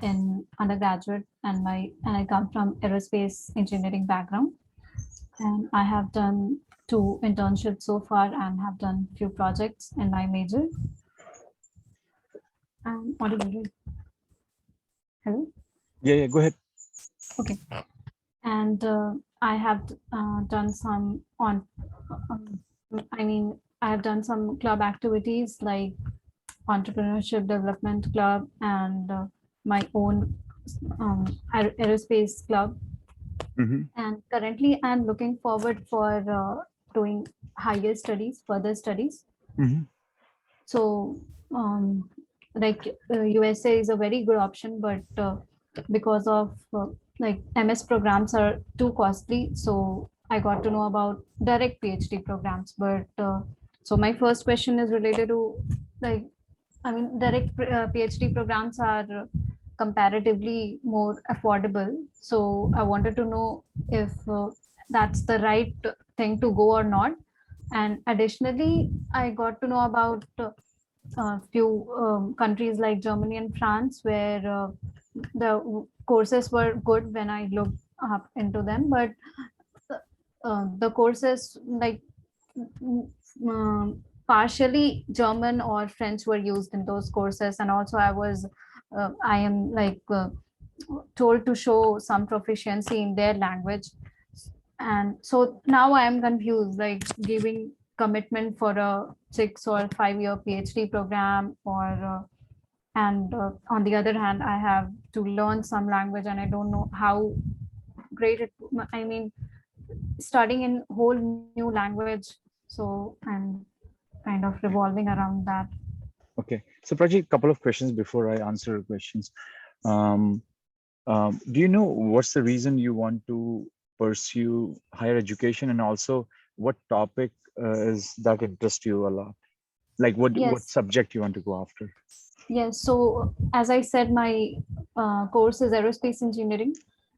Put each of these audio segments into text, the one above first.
in undergraduate, and I come from aerospace engineering background, and I have done 2 internships so far and have done few projects in my major. And what did you do? Hello? Yeah, go ahead. Okay. And I have done some um, I have done some club activities like entrepreneurship development club and my own aerospace club. Mm-hmm. And currently I'm looking forward for doing higher studies, further studies. Mm-hmm. So like USA is a very good option, but because of like MS programs are too costly, so I got to know about direct PhD programs. But so my first question is related to, like, I mean, direct PhD programs are comparatively more affordable. So I wanted to know if that's the right thing to go or not. And additionally, I got to know about a few countries like Germany and France, where the courses were good when I looked up into them, but the courses like mm, partially German or French were used in those courses, and also I am like told to show some proficiency in their language, and so now I am confused, like giving commitment for a 6 or 5 year PhD program, or and on the other hand, I have to learn some language, and I don't know how great it. I mean, studying in whole new language, so I'm kind of revolving around that. Okay. So, Prachi, a couple of questions before I answer your questions. Um, do you know what's the reason you want to pursue higher education, and also what topic is that interest you a lot? Like what Yes, subject you want to go after? yes. So as I said, my course is aerospace engineering.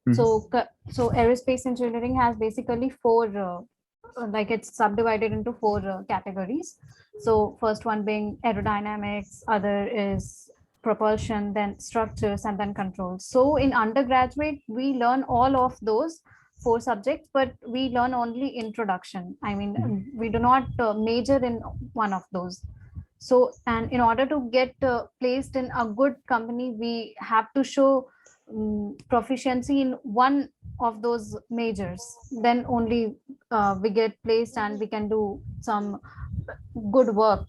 Mm-hmm. So aerospace engineering has basically four, like it's subdivided into four categories. So first one being aerodynamics, other is propulsion, then structures, and then controls. So in undergraduate, we learn all of those four subjects, but we learn only introduction. I mean, we do not major in one of those. So, and in order to get placed in a good company, we have to show proficiency in one of those majors. Then only we get placed and we can do some good work.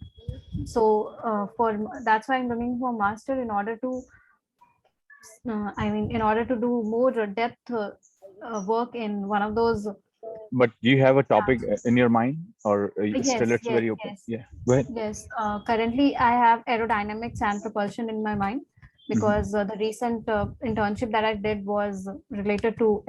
So, for that's why I'm looking for master in order to, in order to do more depth work in one of those But do you have a topic branches. in your mind, or still Yes, it's yes, very open? yes. Yeah, go ahead. Yes, currently I have aerodynamics and propulsion in my mind, Mm-hmm. because the recent internship that I did was related to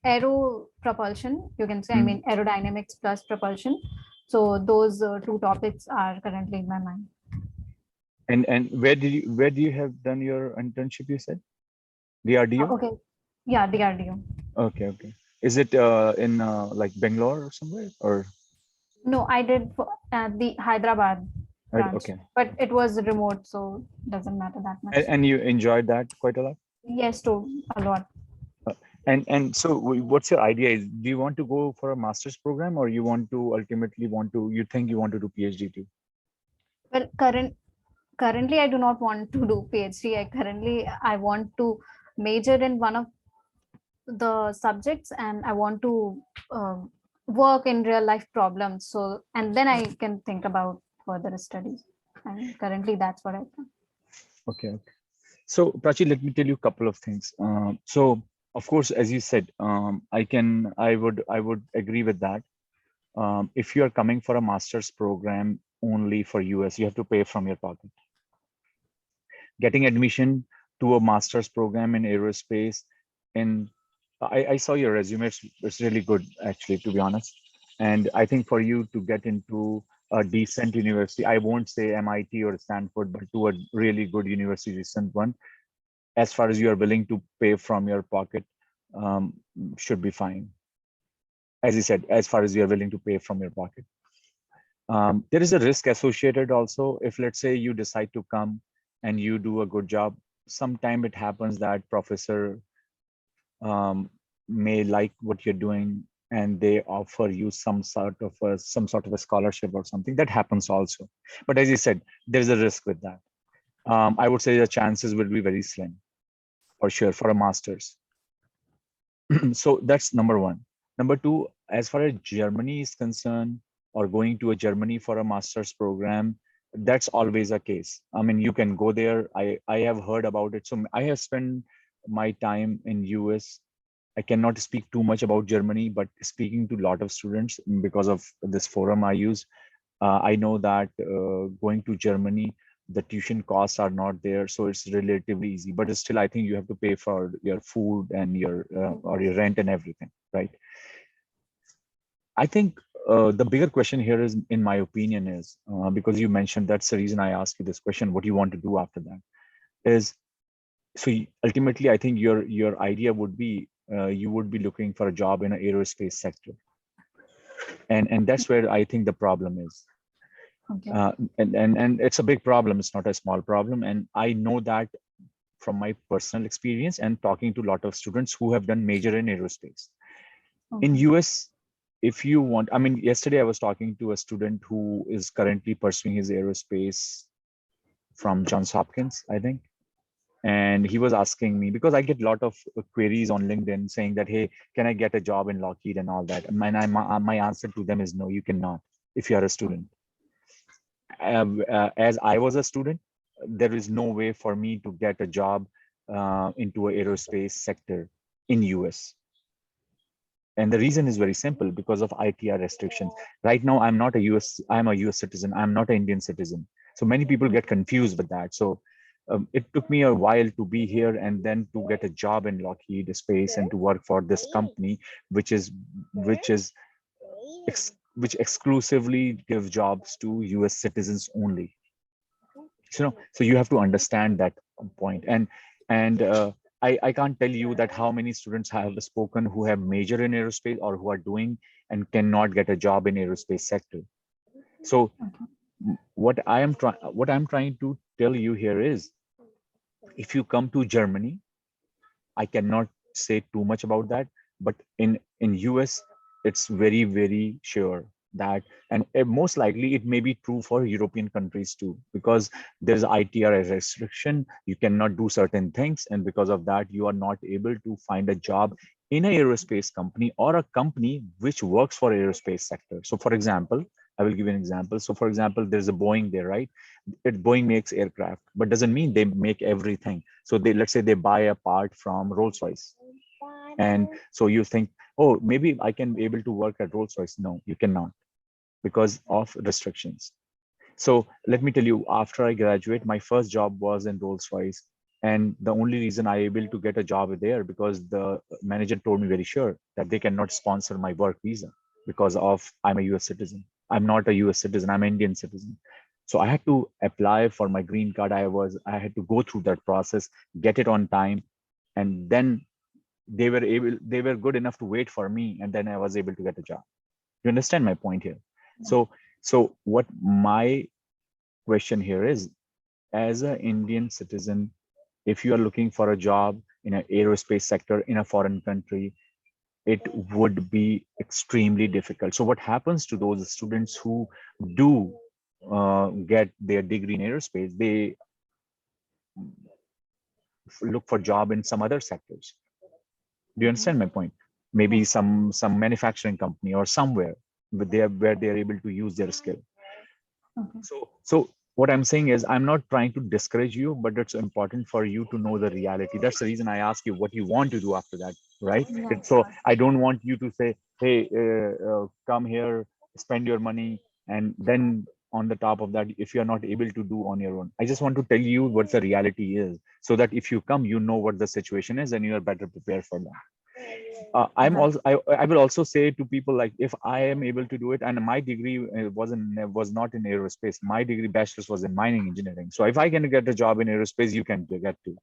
aero propulsion. You can say, I Mm-hmm. mean, aerodynamics plus propulsion. So those two topics are currently in my mind. And where do you have done your internship? You said DRDO. Okay, yeah, DRDO. Okay. Is it in like Bangalore or somewhere, or No, I did for, the Hyderabad branch, okay? but it was remote, so doesn't matter that much. And you enjoyed that quite a lot. Yes, too, a lot. Uh, and so what's your idea? Is do you want to go for a master's program, or you want to ultimately you think you want to do PhD too? Well, currently I do not want to do PhD. I want to major in one of the subjects, and I want to work in real life problems, so and then I can think about further studies, and currently that's what I think. Okay. So, Prachi, let me tell you a couple of things. So, of course, as you said, I would agree with that. If you are coming for a master's program only for US, you have to pay from your pocket. Getting admission to a master's program in aerospace, and I saw your resume. It's really good, actually, to be honest. And I think for you to get into a decent university, I won't say MIT or Stanford, but to a really good university, decent one, as far as you are willing to pay from your pocket, um, should be fine. As you said, as far as you are willing to pay from your pocket. There is a risk associated also if, let's say, you decide to come and you do a good job. sometime it happens that professor um, may like what you're doing and they offer you some sort of a scholarship or something. That happens also. But as you said, there's a risk with that. I would say the chances will be very slim for sure for a master's. So that's number one. Number two, as far as Germany is concerned, or going to a Germany for a master's program, that's always a case. I mean, you can go there. I have heard about it. So I have spent my time in US. I cannot speak too much about Germany, but speaking to a lot of students because of this forum I use, I know that going to Germany, the tuition costs are not there, so it's relatively easy. But still, I think you have to pay for your food and your or your rent and everything, right? I think the bigger question here is, in my opinion, is because you mentioned that's the reason I asked you this question. What do you want to do after that? Is so ultimately, I think your idea would be you would be looking for a job in an aerospace sector, and that's where I think the problem is. Okay. And it's a big problem. It's not a small problem, and I know that from my personal experience and talking to a lot of students who have done major in aerospace. In Okay. US, if you want, I mean, yesterday I was talking to a student who is currently pursuing his aerospace from Johns Hopkins, I think. And he was asking me, because I get a lot of queries on LinkedIn saying that, hey, can I get a job in Lockheed and all that? And my answer to them is no, you cannot if you are a student. As I was a student, there is no way for me to get a job into a aerospace sector in US. And the reason is very simple, because of ITR restrictions. Right now, I'm a US citizen. I'm not an Indian citizen. So many people get confused with that. So it took me a while to be here and then to get a job in Lockheed Space and to work for this company, which is which is which exclusively give jobs to US citizens only. So you have to understand that point. And I can't tell you that how many students have spoken who have major in aerospace or who are doing and cannot get a job in aerospace sector. So what I'm trying to tell you here is, if you come to Germany, I cannot say too much about that, but in US, it's very sure that, and most likely it may be true for European countries too, because there's ITR restriction. You cannot do certain things, and because of that, you are not able to find a job in a aerospace company or a company which works for aerospace sector. So, for example, I will give you an example. So, for example, there's a Boeing there, right? Boeing makes aircraft, but doesn't mean they make everything. So they, let's say they buy a part from Rolls-Royce. And so you think, oh, maybe I can be able to work at Rolls-Royce. No, you cannot, because of restrictions. So let me tell you, after I graduate, my first job was in Rolls-Royce. And the only reason I able to get a job there, because the manager told me very sure that they cannot sponsor my work visa because of I'm a US citizen. I'm not a US citizen, I'm an Indian citizen. So I had to apply for my green card. I had to go through that process, get it on time, and then they were good enough to wait for me, and then I was able to get a job. You understand my point here? So what my question here is, as an Indian citizen, if you are looking for a job in an aerospace sector in a foreign country, it would be extremely difficult. So what happens to those students who do get their degree in aerospace? They look for job in some other sectors. Do you understand my point? Maybe Yes. some manufacturing company or somewhere where they are able to use their skill. Okay. So what I'm saying is, I'm not trying to discourage you, but it's important for you to know the reality. That's the reason I ask you what you want to do after that, right? Yeah. So I don't want you to say, hey, come here, spend your money, and then on the top of that, if you're not able to do on your own. I just want to tell you what the reality is, so that if you come, you know what the situation is and you are better prepared for that. I'm Right. also I will also say to people, like, if I am able to do it, and my degree was not in aerospace. My degree bachelor's was in mining engineering. So if I can get a job in aerospace, you can get to.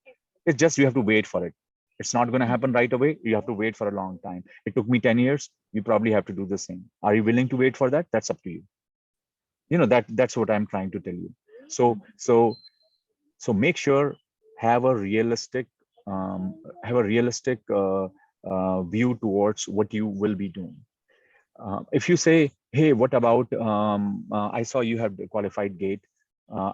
It's just you have to wait for it. It's not going to happen right away. You have to wait for a long time. It took me 10 years. You probably have to do the same. Are you willing to wait for that? That's up to you. That's what I'm trying to tell you. So make sure, have a realistic um, view towards what you will be doing. If you say, hey, what about, I saw you have qualified GATE.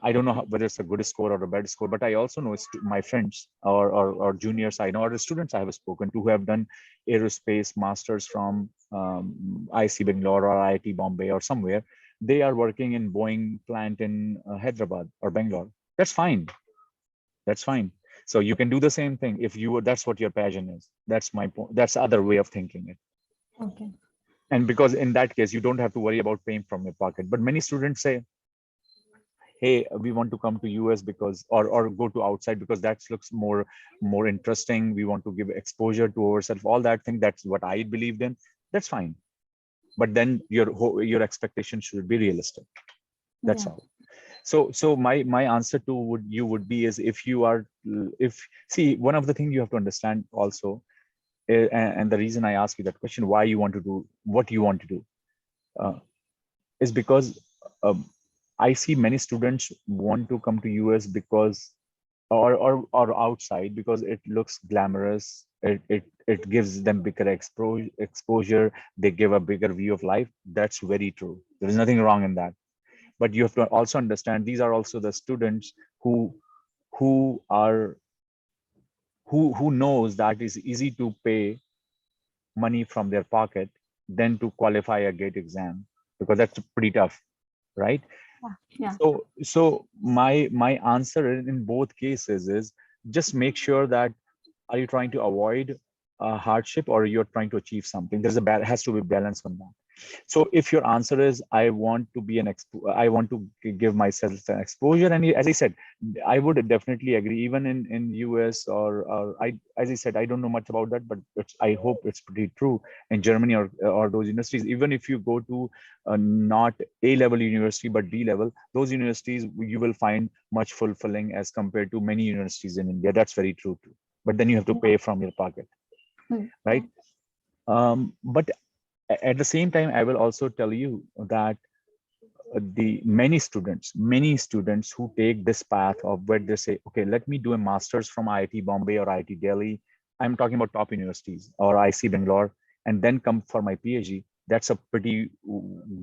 I don't know whether it's a good score or a bad score, but I also know my friends or juniors I know, or the students I have spoken to who have done aerospace masters from IC Bangalore or IIT Bombay or somewhere. They are working in Boeing plant in Hyderabad or Bangalore. That's fine. That's fine. So you can do the same thing if that's what your passion is. That's my point. That's the other way of thinking it. Okay. And because in that case, you don't have to worry about paying from your pocket. But many students say, hey, we want to come to US because, or go to outside because that looks more interesting. We want to give exposure to ourselves, all that thing. That's what I believed in. That's fine. But then your expectation should be realistic. That's Yeah. all. So my answer to would be is, if you are, if see, one of the things you have to understand also, and the reason I ask you that question, why you want to do what you want to do, uh, is because um, I see many students want to come to US because, or outside, because it looks glamorous. It gives them bigger exposure. They give a bigger view of life. That's very true. There is nothing wrong in that. But you have to also understand, these are also the students who are who knows that it's easy to pay money from their pocket than to qualify a GATE exam, because that's pretty tough, right? Yeah. Yeah. So my answer in both cases is, just make sure that, are you trying to avoid hardship or you're trying to achieve something? There's has to be balance on that. So if your answer is, I want to be I want to give myself an exposure, and as I said, I would definitely agree. Even in US, or I, as I said, I don't know much about that, but I hope it's pretty true in Germany, or those universities. Even if you go to not A level university but B level, those universities you will find much fulfilling as compared to many universities in India. That's very true too. But then you have to Yeah. pay from your pocket, Yeah. right? But at the same time, I will also tell you that the many students who take this path of where they say, okay, let me do a master's from IIT Bombay or IIT Delhi. I'm talking about top universities or IC Bangalore, and then come for my PhD. That's a pretty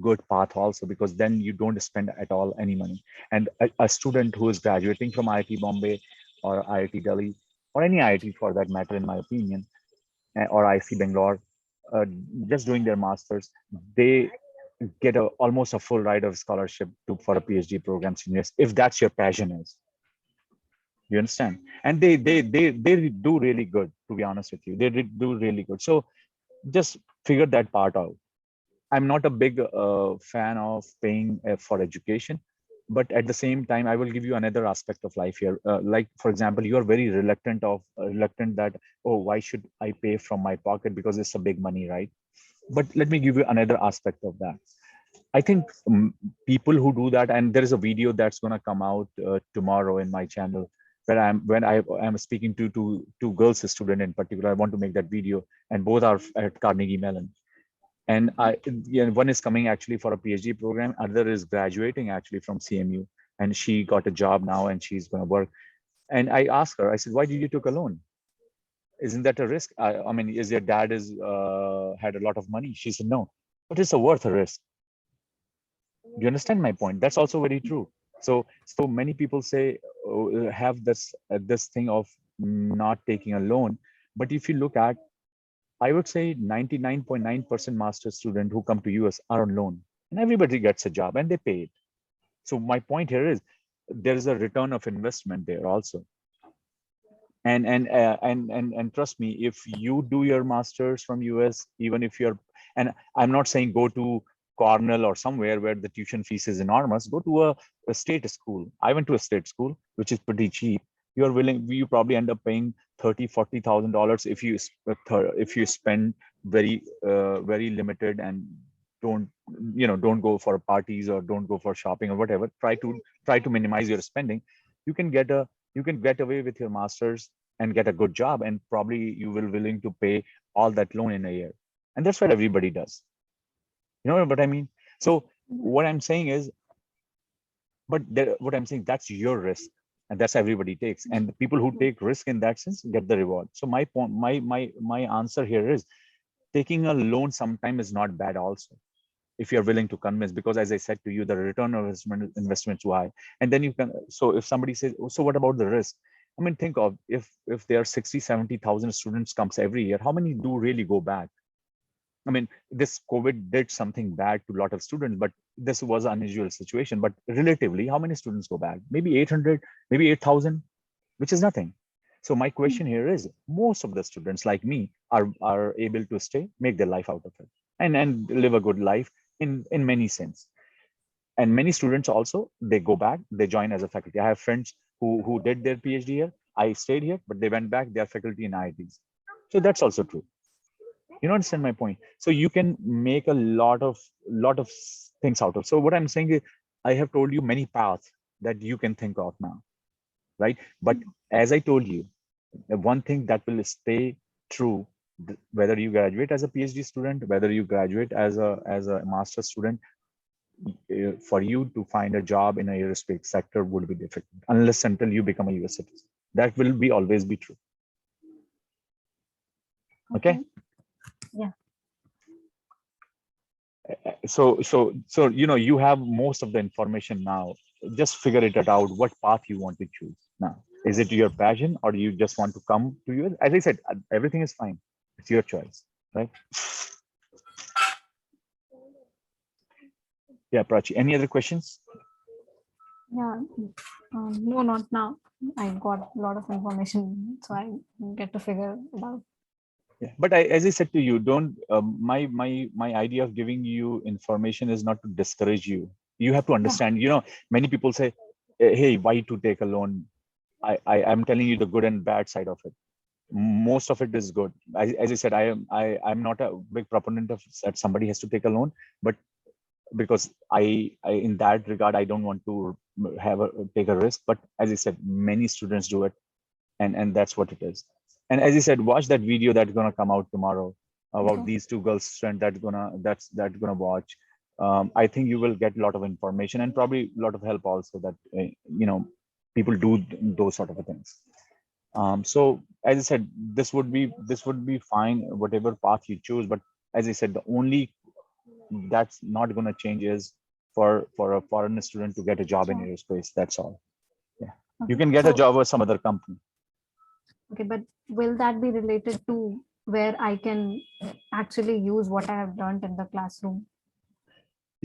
good path also, because then you don't spend at all any money. And a student who is graduating from IIT Bombay or IIT Delhi, or any IIT for that matter, in my opinion, or IC Bangalore, uh, just doing their masters, they get almost a full ride of scholarship for a PhD program in US, if that's your passion is. You understand? And they do really good. To be honest with you, they do really good. So just figure that part out. I'm not a big fan of paying for education, but at the same time, I will give you another aspect of life here. Like, for example, you are very reluctant that, oh, why should I pay from my pocket, because it's a big money, right? But let me give you another aspect of that. I think people who do that, and there is a video that's going to come out tomorrow in my channel, where I am speaking to two girls student in particular. I want to make that video, and both are at Carnegie Mellon. And one is coming actually for a PhD program, other is graduating actually from CMU, and she got a job now and she's going to work. And I asked her, I said, why did you took a loan? Isn't that a risk? I mean, is your dad is had a lot of money? She said, no, but it's a worth a risk. You understand my point? That's also very true. So many people say, have this thing of not taking a loan, but if you look at, I would say 99.9% master student who come to US are on loan, and everybody gets a job and they pay it. So my point here is, there is a return of investment there also. And trust me, if you do your masters from US, even if you're, and I'm not saying go to Cornell or somewhere where the tuition fees is enormous, go to a state school. I went to a state school, which is pretty cheap. You probably end up paying $30,000-$40,000 if you spend very limited, and don't don't go for parties or don't go for shopping or whatever. Try to minimize your spending. You can get a you can get away with your masters and get a good job, and probably you will willing to pay all that loan in a year. And that's what everybody does. You know what I mean? So what I'm saying is, what I'm saying, that's your risk. and that's everybody takes. And the people who take risk in that sense get the reward. So my point, my answer here is taking a loan sometime is not bad also, if you're willing to convince, because as I said to you, the return of investment is too high. And then you can, so if somebody says, oh, so what about the risk? I mean, think of if there are 60, 70,000 students comes every year, how many do really go back? I mean, this COVID did something bad to a lot of students, but this was an unusual situation. But relatively, how many students go back? Maybe 800, maybe 8,000, which is nothing. So my question here is, most of the students like me are able to stay, make their life out of it, and live a good life in many sense. And many students also, they go back, they join as a faculty. I have friends who did their PhD here. I stayed here, but they went back, they are faculty in IITs. So that's also true. You understand my point? So you can make a lot of things out of. So what I'm saying is, I have told you many paths that you can think of now, right? But as I told you, one thing that will stay true, whether you graduate as a PhD student, whether you graduate as a master student, for you to find a job in a aerospace sector would be difficult unless until you become a US citizen. That will be always be true. Okay. Yeah. So you have most of the information now. Just figure it out what path you want to choose now. Is it your passion, or do you just want to come to you? As I said, everything is fine. It's your choice, right? Yeah, Prachi. Any other questions? Yeah. No, not now. I got a lot of information, so I get to figure it out. Yeah, but as I said to you, don't. My idea of giving you information is not to discourage you. You have to understand. Many people say, "Hey, why to take a loan?" I am telling you the good and bad side of it. Most of it is good. As I said, I'm not a big proponent of that somebody has to take a loan, but because I in that regard I don't want to take a risk. But as I said, many students do it, and that's what it is. And as I said, watch that video that's gonna come out tomorrow about these two girls friend that's gonna watch. I think you will get a lot of information and probably a lot of help also that people do those sort of things. So as I said, this would be fine whatever path you choose. But as I said, the only that's not going to change is for a foreign student to get a job in aerospace. That's all. Yeah, you can get a job with some other company. Okay, but will that be related to where I can actually use what I have learned in the classroom?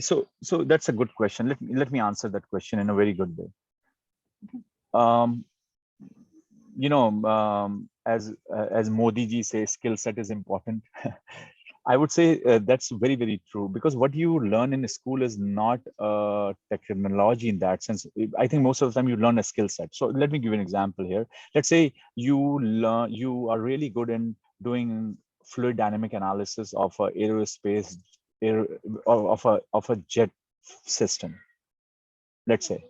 So that's a good question. Let me answer that question in a very good way. Um, as Modi ji says, skill set is important. I would say that's very, very true, because what you learn in school is not technology in that sense. I think most of the time you learn a skill set. So let me give you an example here. Let's say you are really good in doing fluid dynamic analysis of a aerospace of a jet system. Let's say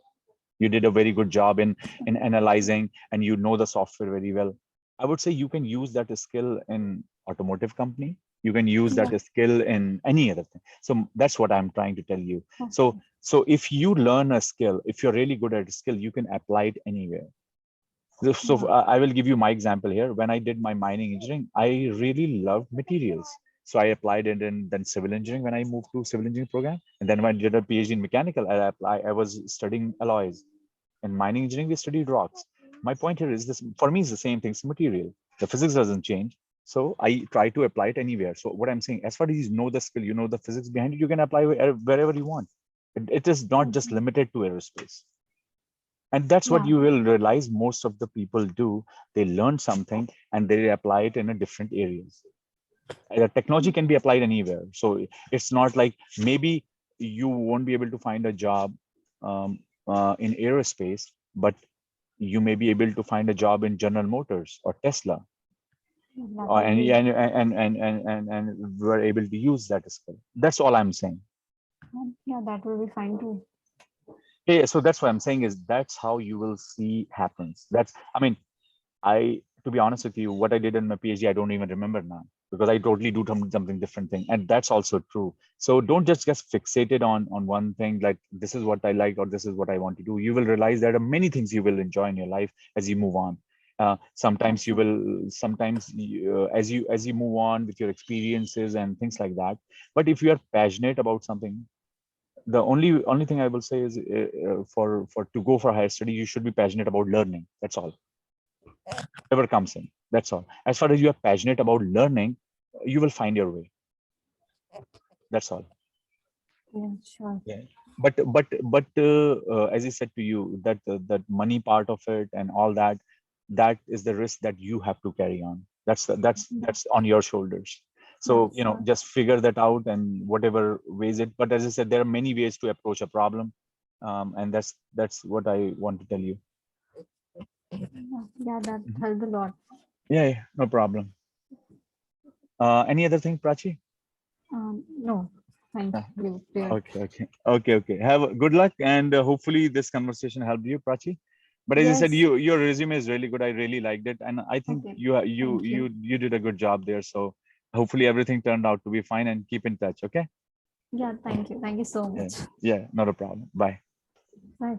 you did a very good job in analyzing, and you know the software very well. I would say you can use that skill in automotive company. You can use that skill in any other thing. So that's what I'm trying to tell you. So if you learn a skill, if you're really good at a skill, you can apply it anywhere. So I will give you my example here. When I did my mining engineering, I really loved materials. So I applied it in then civil engineering when I moved to civil engineering program. And then when I did a PhD in mechanical, I was studying alloys. In mining engineering, we studied rocks. My point here is this, for me, is the same thing, it's material. The physics doesn't change. So I try to apply it anywhere. So what I'm saying, as far as you know the skill, you know the physics behind it, you can apply wherever you want. It is not just limited to aerospace. And that's what you will realize most of the people do. They learn something and they apply it in a different areas. The technology can be applied anywhere. So it's not like maybe you won't be able to find a job in aerospace, but you may be able to find a job in General Motors or Tesla. And we're able to use that skill. That's all I'm saying. Yeah, that will be fine too. Yeah, so that's what I'm saying is that's how you will see happens. I to be honest with you, what I did in my PhD, I don't even remember now because I totally do something different thing. And that's also true. So don't just get fixated on one thing, like this is what I like or this is what I want to do. You will realize there are many things you will enjoy in your life as you move on. Sometimes you will, as you move on with your experiences and things like that. But if you are passionate about something, the only thing I will say is for to go for higher study, you should be passionate about learning. That's all. Whatever comes in. That's all. As far as you are passionate about learning, you will find your way. That's all. Yeah, sure. Yeah. But as I said to you, that money part of it and all that, that is the risk that you have to carry on. That's on your shoulders. Yeah, So sure. just figure that out and whatever ways it. But as I said, there are many ways to approach a problem, and that's what I want to tell you. Yeah, that Mhm. helped a lot. Yeah, no problem. Any other thing, Prachi? No, thank Uh, you. Clear. Okay. Have good luck, and hopefully this conversation helped you, Prachi. But as I said, Yes. your resume is really good. I really liked it, and I think Okay. you Thank you. you did a good job there. So hopefully everything turned out to be fine, and keep in touch. Okay? Yeah, thank you. Thank you so Yeah, much. yeah, not a problem. Bye. Bye.